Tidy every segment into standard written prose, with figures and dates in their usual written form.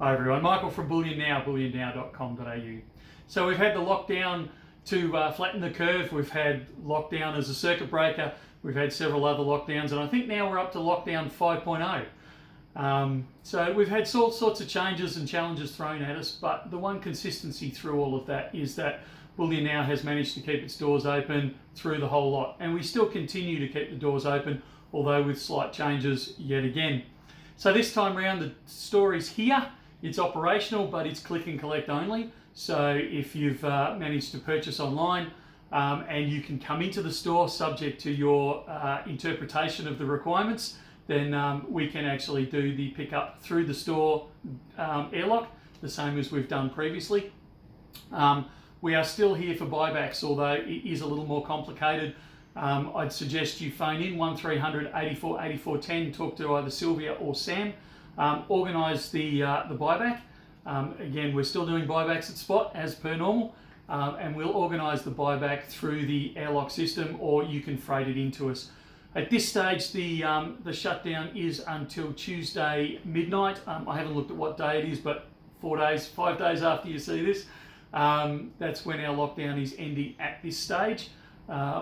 Hi everyone, Michael from Bullion Now, bullionnow.com.au. So we've had the lockdown to flatten the curve. We've had lockdown as a circuit breaker. We've had several other lockdowns, and I think now we're up to lockdown 5.0. So we've had all sorts of changes and challenges thrown at us, but the one consistency through all of that is that Bullion Now has managed to keep its doors open through the whole lot, and we still continue to keep the doors open, although with slight changes yet again. So this time around, the store is here. It's operational, but it's click and collect only. So if you've managed to purchase online and you can come into the store subject to your interpretation of the requirements, then we can actually do the pickup through the store airlock, the same as we've done previously. We are still here for buybacks, although it is a little more complicated. I'd suggest you phone in 1300 84 84 10, talk to either Sylvia or Sam. Organise the buyback. Again, we're still doing buybacks at spot as per normal, and we'll organise the buyback through the airlock system, or you can freight it into us. At this stage, the shutdown is until Tuesday midnight. I haven't looked at what day it is, but 5 days after you see this, that's when our lockdown is ending at this stage.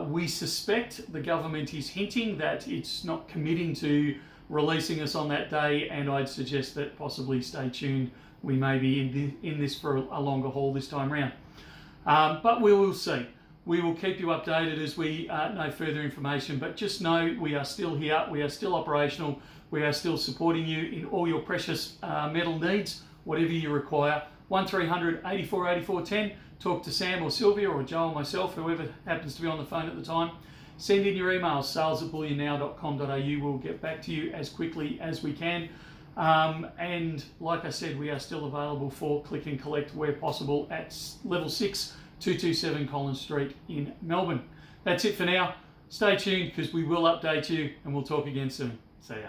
We suspect the government is hinting that it's not committing to releasing us on that day, and I'd suggest that possibly stay tuned. We may be in this for a longer haul this time around. But we will see. We will keep you updated as we know further information, but just know we are still here, we are still operational, we are still supporting you in all your precious metal needs, whatever you require. 1300 84 84 10, talk to Sam or Sylvia or Joe or myself, whoever happens to be on the phone at the time. Send in your emails, sales@bullionnow.com.au. We'll get back to you as quickly as we can. And like I said, we are still available for click and collect where possible at level 6, 227 Collins Street in Melbourne. That's it for now. Stay tuned because we will update you, and we'll talk again soon. See ya.